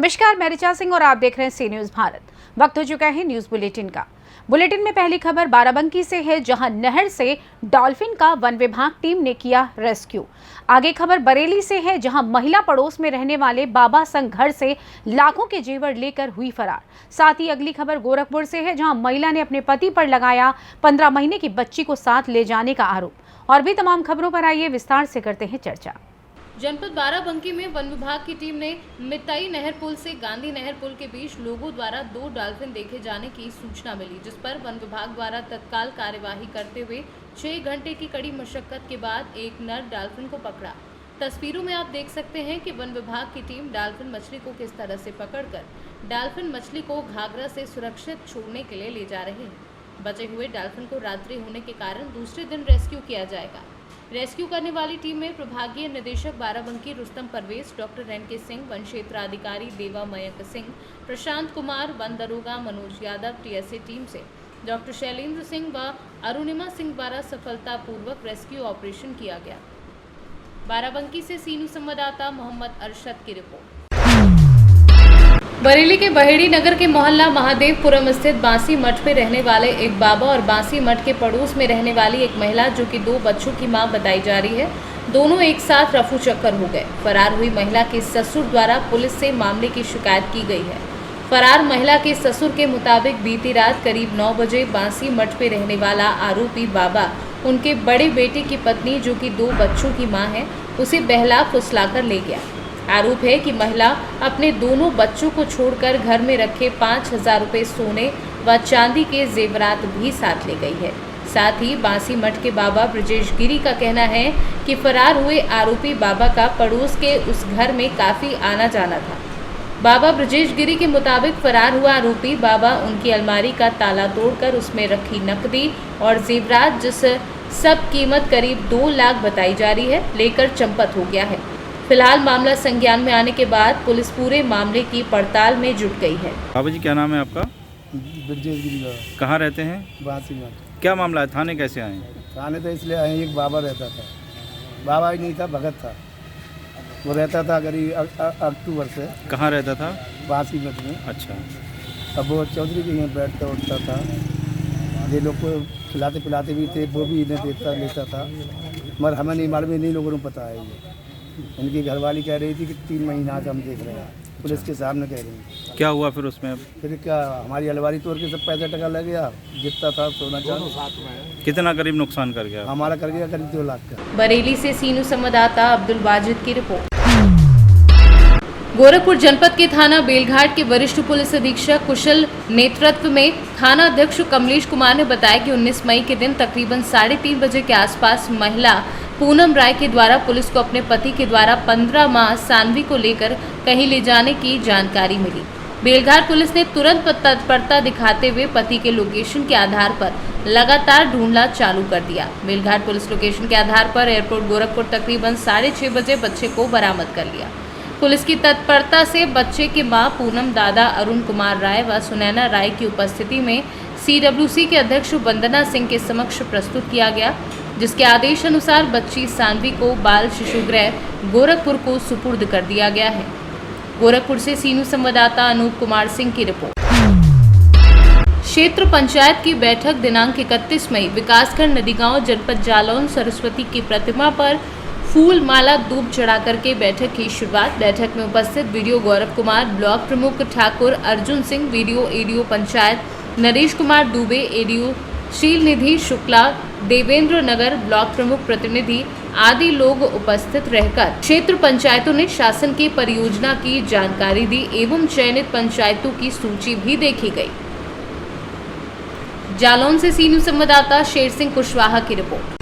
नमस्कार, मैं ऋचा सिंह और आप देख रहे हैं सी न्यूज भारत। वक्त हो चुका है न्यूज बुलेटिन का। बुलेटिन में पहली खबर बाराबंकी से है, जहां नहर से डॉल्फिन का वन विभाग टीम ने किया रेस्क्यू। आगे खबर बरेली से है, जहां महिला पड़ोस में रहने वाले बाबा संग घर से लाखों के जेवर लेकर हुई फरार। साथ ही अगली खबर गोरखपुर से है, जहां महिला ने अपने पति पर लगाया 15 महीने की बच्ची को साथ ले जाने का आरोप। और भी तमाम खबरों पर आइए विस्तार से करते हैं चर्चा। जनपद बाराबंकी में वन विभाग की टीम ने मिताई नहर पुल से गांधी नहर पुल के बीच लोगों द्वारा 2 डॉल्फिन देखे जाने की सूचना मिली, जिस पर वन विभाग द्वारा तत्काल कार्यवाही करते हुए 6 घंटे की कड़ी मशक्कत के बाद एक नर डॉल्फिन को पकड़ा। तस्वीरों में आप देख सकते हैं कि वन विभाग की टीम डॉल्फिन मछली को किस तरह से पकड़कर डॉल्फिन मछली को घाघरा से सुरक्षित छोड़ने के लिए ले जा रहे हैं। बचे हुए डॉल्फिन को रात्रि होने के कारण दूसरे दिन रेस्क्यू किया जाएगा। रेस्क्यू करने वाली टीम में प्रभागीय निदेशक बाराबंकी रुस्तम परवेज, डॉक्टर एनके सिंह, वन क्षेत्र अधिकारी देवा मयंक सिंह, प्रशांत कुमार, वन दरोगा मनोज यादव, टीएसए टीम से डॉक्टर शैलेंद्र सिंह व अरुणिमा सिंह द्वारा सफलतापूर्वक रेस्क्यू ऑपरेशन किया गया। बाराबंकी से सी न्यूज संवाददाता मोहम्मद अरशद की रिपोर्ट। बरेली के बहेड़ी नगर के मोहल्ला महादेवपुरम स्थित बांसी मठ में रहने वाले एक बाबा और बांसी मठ के पड़ोस में रहने वाली एक महिला, जो कि 2 बच्चों की मां बताई जा रही है, दोनों एक साथ रफू चक्कर हो गए। फरार हुई महिला के ससुर द्वारा पुलिस से मामले की शिकायत की गई है। फरार महिला के ससुर के मुताबिक बीती रात करीब 9 बजे बांसी मठ में रहने वाला आरोपी बाबा उनके बड़े बेटे की पत्नी, जो कि 2 बच्चों की माँ है, उसे बहला फुसलाकर ले गया। आरोप है कि महिला अपने दोनों बच्चों को छोड़कर घर में रखे 5000 रुपये सोने व चांदी के जेवरात भी साथ ले गई है। साथ ही बांसी मठ के बाबा ब्रजेश गिरी का कहना है कि फरार हुए आरोपी बाबा का पड़ोस के उस घर में काफ़ी आना जाना था। बाबा ब्रजेश गिरी के मुताबिक फरार हुआ आरोपी बाबा उनकी अलमारी का ताला तोड़कर उसमें रखी नकदी और जेवरात, जिस सब कीमत करीब 2 लाख बताई जा रही है, लेकर चंपत हो गया है। फिलहाल मामला संज्ञान में आने के बाद पुलिस पूरे मामले की पड़ताल में जुट गई है। बाबा जी, क्या नाम है आपका? ब्रजेश गिरी। कहाँ रहते हैं? बांसी मठ। क्या मामला है? थाने कैसे आए? थाने तो इसलिए आए, एक बाबा रहता था। बाबा ही नहीं था, भगत था। वो रहता था करीब अक्टूबर से। कहाँ रहता था? बांसी मठ में। अच्छा। अब वो चौधरी के यहाँ बैठता उठता था, ये लोग को खिलाते पिलाते भी थे, वो भी इन्हें देता लेता था, मगर हमें नहीं मालूम, नहीं लोगों को पता है। ये उनकी घरवाली कह रही थी कि 3 महीना से हम देख रहे हैं, पुलिस के सामने कह रही है। क्या हुआ फिर उसमें? फिर क्या, हमारी अलमारी तोड़ के सब पैसा टका लग गया, जितना था सोना चांदी। कितना करीब नुकसान कर गया? हमारा कर गया करीब 2 लाख का। बरेली से सी न्यूज संवाददाता अब्दुल वाजिद की रिपोर्ट। गोरखपुर जनपद के थाना बेलघाट के वरिष्ठ पुलिस अधीक्षक कुशल नेतृत्व में थाना अध्यक्ष कमलेश कुमार ने बताया कि 19 मई के दिन तकरीबन 3:30 बजे के आसपास महिला पूनम राय के द्वारा पुलिस को अपने पति के द्वारा 15 माह सानवी को लेकर कहीं ले जाने की जानकारी मिली। बेलघाट पुलिस ने तुरंत तत्परता दिखाते हुए पति के लोकेशन के आधार पर लगातार ढूंढना चालू कर दिया। बेलघाट पुलिस लोकेशन के आधार पर एयरपोर्ट गोरखपुर तकरीबन 6:30 बजे बच्चे को बरामद कर लिया। पुलिस की तत्परता से बच्चे के मां पूनम, दादा अरुण कुमार राय व सुनैना राय की उपस्थिति में CWC के अध्यक्ष वंदना सिंह के समक्ष प्रस्तुत किया गया, जिसके आदेश अनुसार बच्ची सानवी को बाल शिशुगृह गोरखपुर को सुपुर्द कर दिया गया है। गोरखपुर से सी न्यूज संवाददाता अनूप कुमार सिंह की रिपोर्ट। क्षेत्र पंचायत की बैठक दिनांक 31 मई विकासखंड नदीगांव जनपद जालौन सरस्वती की प्रतिमा पर फूल माला दूब चढ़ा करके बैठक की शुरुआत। बैठक में उपस्थित वीडियो गौरव कुमार, ब्लॉक प्रमुख Thakur Arjun Singh, video ADO panchayat Naresh Kumar Dubey, ADO शील निधि शुक्ला, देवेंद्र नगर ब्लॉक प्रमुख प्रतिनिधि आदि लोग उपस्थित रहकर क्षेत्र पंचायतों ने शासन की परियोजना की जानकारी दी एवं चयनित पंचायतों की सूची भी देखी गई। जालौन से सी न्यूज संवाददाता शेर सिंह कुशवाहा की रिपोर्ट।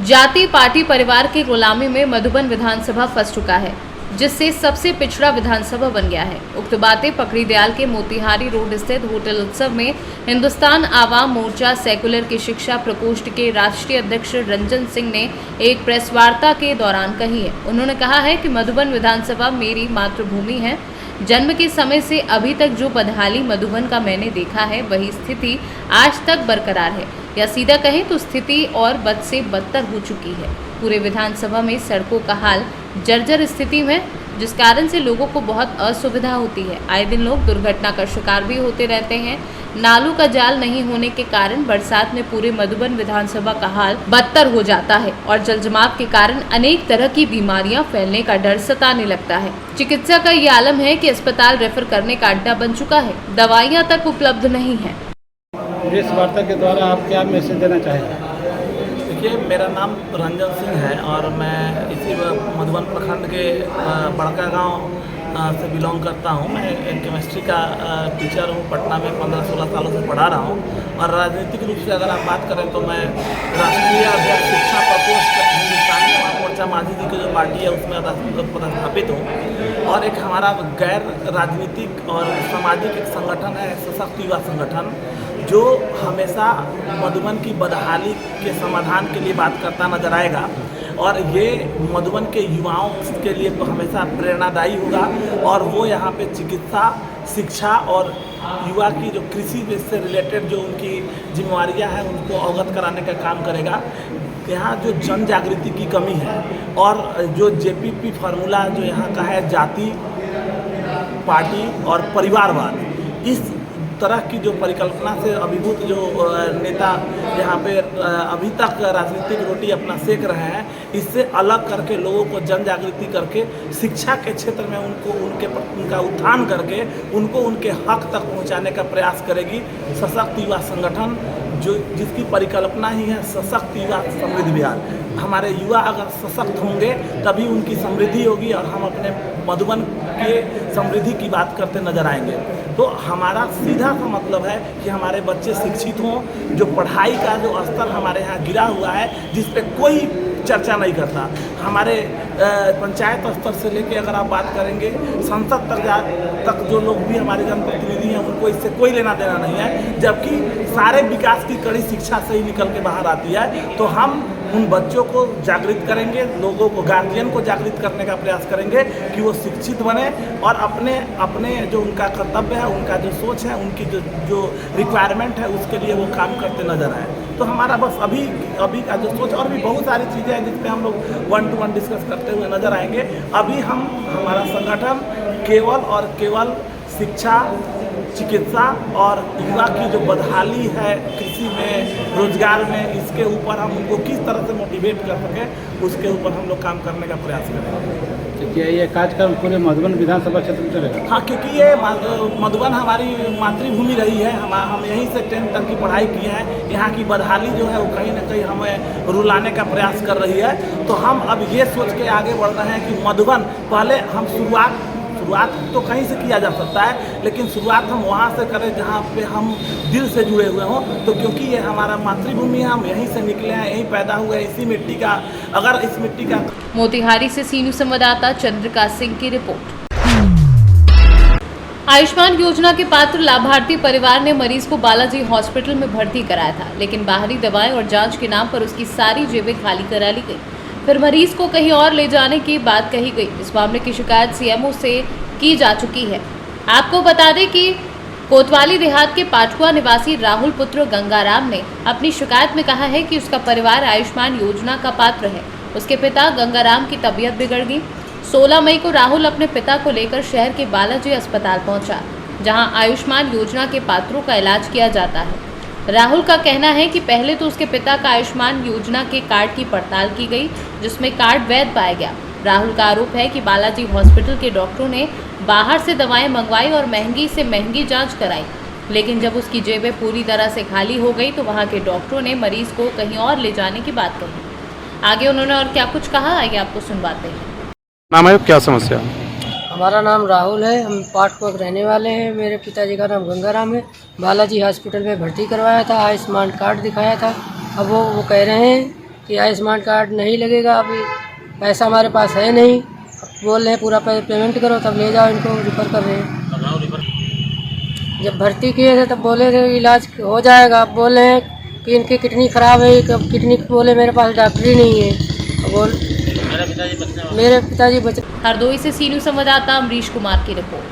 जाति पार्टी परिवार के गुलामी में मधुबन विधानसभा फंस चुका है, जिससे सबसे पिछड़ा विधानसभा बन गया है। उक्त बातें पकड़ीदयाल के मोतिहारी रोड स्थित होटल उत्सव में हिंदुस्तान आवाम मोर्चा सेकुलर की शिक्षा प्रकोष्ठ के राष्ट्रीय अध्यक्ष रंजन सिंह ने एक प्रेस वार्ता के दौरान कही है। उन्होंने कहा है कि मधुबन विधानसभा मेरी मातृभूमि है। जन्म के समय से अभी तक जो बदहाली मधुबन का मैंने देखा है, वही स्थिति आज तक बरकरार है, या सीधा कहें तो स्थिति और बद से बदतर हो चुकी है। पूरे विधानसभा में सड़कों का हाल जर्जर स्थिति में, जिस कारण से लोगों को बहुत असुविधा होती है। आए दिन लोग दुर्घटना का शिकार भी होते रहते हैं। नालों का जाल नहीं होने के कारण बरसात में पूरे मधुबन विधानसभा का हाल बदतर हो जाता है और जलजमाव के कारण अनेक तरह की बीमारियां फैलने का डर सताने लगता है। चिकित्सा का ये आलम है कि अस्पताल रेफर करने का अड्डा बन चुका है, दवाइयां तक उपलब्ध नहीं है। इस वार्ता के द्वारा आप क्या मैसेज देना चाहेंगे? देखिए, मेरा नाम रंजन सिंह है और मैं इसी मधुबन प्रखंड के बड़का गांव से बिलोंग करता हूं। मैं केमिस्ट्री का टीचर हूं, पटना में 15-16 सालों से पढ़ा रहा हूं। और राजनीतिक रूप से अगर आप बात करें तो मैं राष्ट्रीय अध्यक्ष शिक्षा प्रकोष्ठ हिंदुस्तानी युवा मोर्चा मांझी जी की जो पार्टी है उसमें पदस्थापित हूँ। और एक हमारा गैर राजनीतिक और सामाजिक एक संगठन है, सशक्त युवा संगठन, जो हमेशा मधुबन की बदहाली के समाधान के लिए बात करता नजर आएगा। और ये मधुबन के युवाओं के लिए तो हमेशा प्रेरणादायी होगा। और वो यहाँ पे चिकित्सा, शिक्षा और युवा की जो कृषि से रिलेटेड जो उनकी जिम्मेवारियाँ हैं उनको अवगत कराने का काम करेगा। यहाँ जो जन जागृति की कमी है और जो जेपीपी फार्मूला जो यहाँ का है, जाति, पार्टी और परिवारवाद, इस तरह की जो परिकल्पना से अभिभूत जो नेता यहाँ पे अभी तक राजनीतिक रोटी अपना सेक रहे हैं, इससे अलग करके लोगों को जन जागृति करके शिक्षा के क्षेत्र में उनका उत्थान करके उनको उनके हक तक पहुँचाने का प्रयास करेगी सशक्त युवा संगठन, जिसकी परिकल्पना ही है सशक्त युवा समृद्ध बिहार। हमारे युवा अगर सशक्त होंगे तभी उनकी समृद्धि होगी और हम अपने मधुबन के समृद्धि की बात करते नजर आएंगे। तो हमारा सीधा सा मतलब है कि हमारे बच्चे शिक्षित हों। जो पढ़ाई का जो स्तर हमारे यहाँ गिरा हुआ है, जिस पे कोई चर्चा नहीं करता, हमारे पंचायत स्तर से लेके अगर आप बात करेंगे संसद तक जो लोग भी हमारे जनप्रतिनिधि हैं उनको इससे कोई लेना देना नहीं है, जबकि सारे विकास की कड़ी शिक्षा से ही निकल के बाहर आती है। तो हम उन बच्चों को जागृत करेंगे, लोगों को, गार्जियन को जागृत करने का प्रयास करेंगे कि वो शिक्षित बने और अपने जो उनका कर्तव्य है, उनका जो सोच है, उनकी जो रिक्वायरमेंट है उसके लिए वो काम करते नजर आए। तो हमारा बस अभी का जो सोच, और भी बहुत सारी चीज़ें हैं जिस पे हम लोग 1-to-1 डिस्कस करते हुए नजर आएंगे। अभी हमारा संगठन केवल और केवल शिक्षा, चिकित्सा और युवा की जो बदहाली है कृषि में, रोजगार में, इसके ऊपर हम उनको किस तरह से मोटिवेट कर सकें उसके ऊपर हम लोग काम करने का प्रयास करेंगे। क्या ये कार्यक्रम पूरे मधुबन विधानसभा क्षेत्र में चलेगा? हाँ, क्योंकि ये मधुबन हमारी मातृभूमि रही है। हम यहीं से 10th तक की पढ़ाई की है। यहाँ की बदहाली जो है वो कहीं ना कहीं हमें रुलाने का प्रयास कर रही है। तो हम अब ये सोच के आगे बढ़ रहे हैं कि मधुबन, पहले हम शुरुआत तो कहीं से किया जा सकता है, लेकिन शुरुआत हम वहाँ से करें जहाँ पे हम दिल से जुड़े हुए हों। तो क्योंकि ये हमारा मातृभूमि है, हम यहीं से निकले हैं, यहीं पैदा हुए, इसी मिट्टी का, अगर इस मिट्टी का। मोतिहारी से सी न्यूज़ संवाददाता चंद्रिका सिंह की रिपोर्ट। आयुष्मान योजना के पात्र लाभार्थी परिवार ने मरीज को बालाजी हॉस्पिटल में भर्ती कराया था, लेकिन बाहरी दवाएं और जांच के नाम पर उसकी सारी जेबें खाली करा ली गई। फिर मरीज को कहीं और ले जाने की बात कही गई। इस मामले की शिकायत सीएमओ से की जा चुकी है। आपको बता दें कि कोतवाली देहात के पाटकुआ निवासी राहुल पुत्र गंगाराम ने अपनी शिकायत में कहा है कि उसका परिवार आयुष्मान योजना का पात्र है। उसके पिता गंगाराम की तबीयत बिगड़ गई। 16 मई को राहुल अपने पिता को लेकर शहर के बालाजी अस्पताल पहुंचा, जहां आयुष्मान योजना के पात्रों का इलाज किया जाता है। राहुल का कहना है कि पहले तो उसके पिता का आयुष्मान योजना के कार्ड की पड़ताल की गई, जिसमें कार्ड वैध पाया गया। राहुल का आरोप है कि बालाजी हॉस्पिटल के डॉक्टरों ने बाहर से दवाएं मंगवाई और महंगी से महंगी जांच कराई, लेकिन जब उसकी जेबें पूरी तरह से खाली हो गई तो वहां के डॉक्टरों ने मरीज को कहीं और ले जाने की बात कही। आगे उन्होंने और क्या कुछ कहा, आइए आपको सुनवाते हैं। नाम है, क्या समस्या? हमारा नाम राहुल है, हम पाटकुआ के रहने वाले हैं। मेरे पिताजी का नाम गंगाराम है। बालाजी हॉस्पिटल में भर्ती करवाया था, आयुष्मान कार्ड दिखाया था। अब वो कह रहे हैं कि आयुष्मान कार्ड नहीं लगेगा, अभी पैसा हमारे पास है नहीं। बोल रहे हैं पूरा पेमेंट करो तब ले जाओ, इनको रिफ़र कर रहे हैं। जब भर्ती किए थे तब बोले थे इलाज हो जाएगा। अब बोल रहे हैं कि इनकी किडनी ख़राब है, कब किडनी बोले मेरे पास डॉक्टर ही नहीं है। बोल मेरे पिताजी बचे। हरदोई से सी न्यूज़ संवाददाता अमरीश कुमार की रिपोर्ट।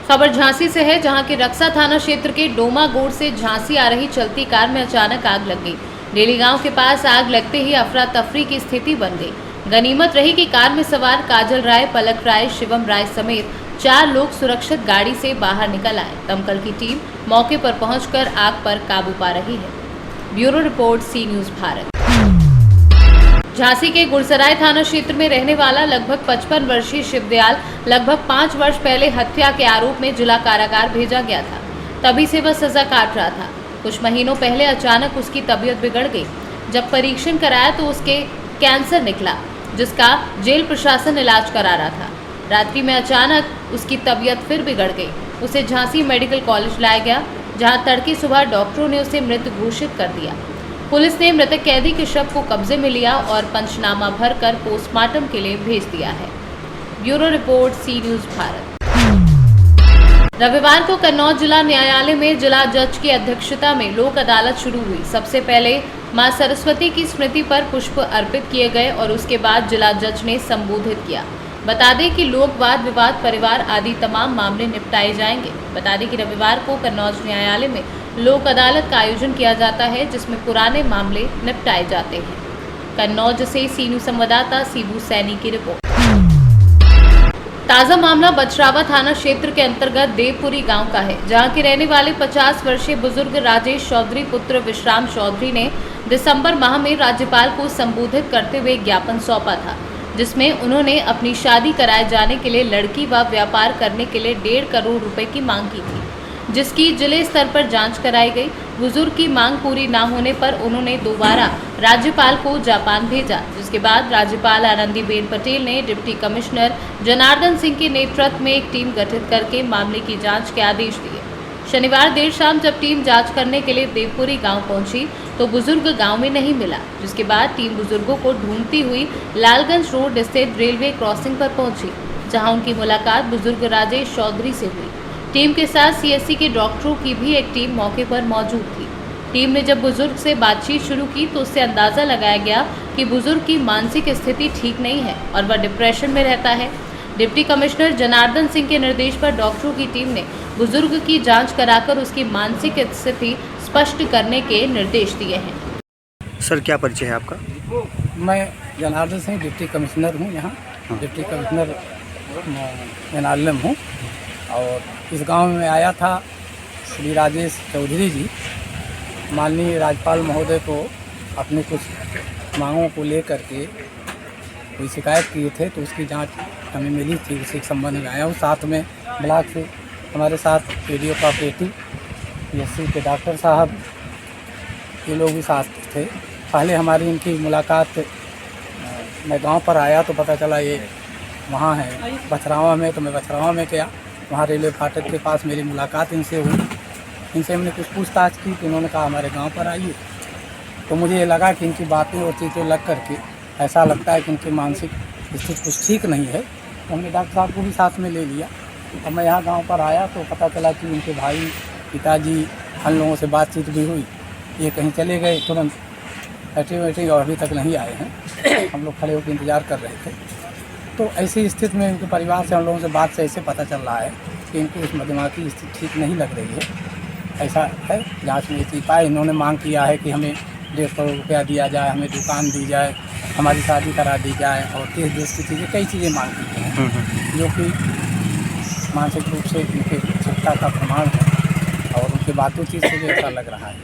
खबर झांसी से है, जहां के रक्सा थाना क्षेत्र के डोमागोड़ से झांसी आ रही चलती कार में अचानक आग लग गई। डेली गांव के पास आग लगते ही अफरा तफरी की स्थिति बन गई। गनीमत रही कि कार में सवार काजल राय, पलक राय, शिवम राय समेत 4 लोग सुरक्षित गाड़ी से बाहर निकल आए। दमकल की टीम मौके पर पहुंचकर आग पर काबू पा रही है। ब्यूरो रिपोर्ट, सी न्यूज़ भारत। झांसी के गुड़सराय थाना क्षेत्र में रहने वाला लगभग 55 वर्षीय शिवदयाल लगभग 5 वर्ष पहले हत्या के आरोप में जिला कारागार भेजा गया था। तभी से वह सजा काट रहा था। कुछ महीनों पहले अचानक उसकी तबीयत बिगड़ गई। जब परीक्षण कराया तो उसके कैंसर निकला, जिसका जेल प्रशासन इलाज करा रहा था। रात्रि में अचानक उसकी तबीयत फिर बिगड़ गई। उसे झांसी मेडिकल कॉलेज लाया गया, जहां तड़के सुबह डॉक्टरों ने उसे मृत घोषित कर दिया। पुलिस ने मृतक कैदी के शव को कब्जे में लिया और पंचनामा भरकर पोस्टमार्टम के लिए भेज दिया है। ब्यूरो रिपोर्ट, सी न्यूज़ भारत। रविवार को कन्नौज जिला न्यायालय में जिला जज की अध्यक्षता में लोक अदालत शुरू हुई। सबसे पहले मां सरस्वती की स्मृति पर पुष्प अर्पित किए गए और उसके बाद जिला जज ने संबोधित किया। बता दें कि लोक वाद विवाद, परिवार आदि तमाम मामले निपटाए जाएंगे। बता दें कि रविवार को कन्नौज न्यायालय में लोक अदालत का आयोजन किया जाता है, जिसमें पुराने मामले निपटाए जाते हैं। कन्नौज से सी न्यूज़ संवाददाता सीबू सैनी की रिपोर्ट। ताज़ा मामला बछरावा थाना क्षेत्र के अंतर्गत देवपुरी गांव का है, जहां के रहने वाले 50 वर्षीय बुजुर्ग राजेश चौधरी पुत्र विश्राम चौधरी ने दिसंबर माह में राज्यपाल को संबोधित करते हुए ज्ञापन सौंपा था, जिसमें उन्होंने अपनी शादी कराए जाने के लिए लड़की व व्यापार करने के लिए 1.5 करोड़ रुपए की मांग की थी, जिसकी जिले स्तर पर जांच कराई गई। बुजुर्ग की मांग पूरी न होने पर उन्होंने दोबारा राज्यपाल को जापान भेजा, जिसके बाद राज्यपाल आनंदीबेन पटेल ने डिप्टी कमिश्नर जनार्दन सिंह के नेतृत्व में एक टीम गठित करके मामले की जांच के आदेश दिए। शनिवार देर शाम जब टीम जांच करने के लिए देवपुरी गांव पहुंची तो बुजुर्ग गांव में नहीं मिला, जिसके बाद टीम बुजुर्गों को ढूंढती हुई लालगंज रोड स्थित रेलवे क्रॉसिंग पर पहुंची, जहां उनकी मुलाकात बुजुर्ग राजेश चौधरी से हुई। टीम के साथ सीएससी के डॉक्टरों की भी एक टीम मौके पर मौजूद थी। टीम ने जब बुजुर्ग से बातचीत शुरू की तो उससे अंदाज़ा लगाया गया कि बुजुर्ग की मानसिक स्थिति ठीक नहीं है और वह डिप्रेशन में रहता है। डिप्टी कमिश्नर जनार्दन सिंह के निर्देश पर डॉक्टरों की टीम ने बुजुर्ग की जांच कराकर उसकी मानसिक स्थिति स्पष्ट करने के निर्देश दिए हैं। सर, क्या परिचय है आपका? मैं जनार्दन सिंह डिप्टी कमिश्नर हूँ। यहाँ डिप्टी कमिश्नर जनार्दन हूँ और इस गांव में आया था श्री राजेश चौधरी जी माननीय राज्यपाल महोदय को अपने कुछ मांगों को लेकर के कोई शिकायत किए थे, तो उसकी जांच हमें मिली थी। उसी के संबंध में आया हूँ। साथ में ब्लॉक से हमारे साथ रेडियो कोऑपरेटिव पीएससी के डॉक्टर साहब ये लोग भी साथ थे। पहले हमारी इनकी मुलाकात मैं गांव पर आया तो पता चला ये वहाँ है बछरावा में, तो मैं बछरावा में गया। वहाँ रेलवे फाटक के पास मेरी मुलाकात इनसे हुई। इनसे हमने कुछ पूछताछ की तो इन्होंने कहा हमारे गांव पर आइए। तो मुझे ये लगा कि इनकी बातें और चीज़ें लग करके ऐसा लगता है कि इनकी मानसिक स्थिति कुछ ठीक नहीं है। तो हमने डॉक्टर साहब को भी साथ में ले लिया। और मैं यहाँ गांव पर आया तो पता चला कि इनके भाई, पिताजी, हम लोगों से बातचीत भी हुई। ये कहीं चले गए तुरंत बैठे और अभी तक नहीं आए हैं। हम लोग खड़े होकर इंतज़ार कर रहे थे। तो ऐसी स्थिति में इनके परिवार से हम लोगों से बात से ऐसे पता चल रहा है कि इनकी उस दिमागी स्थिति ठीक नहीं लग रही है। ऐसा है, जांच में इतनी पाए इन्होंने मांग किया है कि हमें 1.5 करोड़ रुपया दिया जाए, हमें दुकान दी जाए, हमारी शादी करा दी जाए और देश की चीज़ें, कई चीज़ें मांग की हैं, जो कि मानसिक रूप से उनके चिंता का प्रमाण है और उनके बातचीत से भी ऐसा लग रहा है।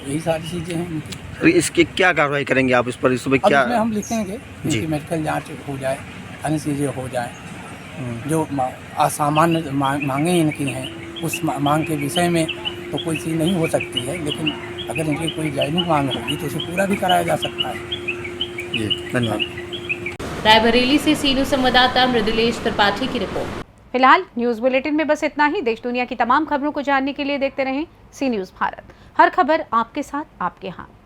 यही सारी चीज़ें हैं उनकी। इसकी क्या कार्रवाई करेंगे आप इस पर? इस पर क्या हम लिखेंगे कि मेडिकल जांच हो जाए, अन्य चीज़ें हो जाए। जो असामान्य मांगें इनकी हैं उस मांग के विषय में तो कोई चीज़ नहीं हो सकती है, लेकिन अगर इनकी कोई दैनिक मांग होगी तो उसे पूरा भी कराया जा सकता है। जी, धन्यवाद। रायबरेली से सी न्यूज़ संवाददाता मृदुलेश त्रिपाठी की रिपोर्ट। फिलहाल न्यूज़ बुलेटिन में बस इतना ही। देश दुनिया की तमाम खबरों को जानने के लिए देखते रहें सी न्यूज़ भारत। हर खबर आपके साथ, आपके हाथ।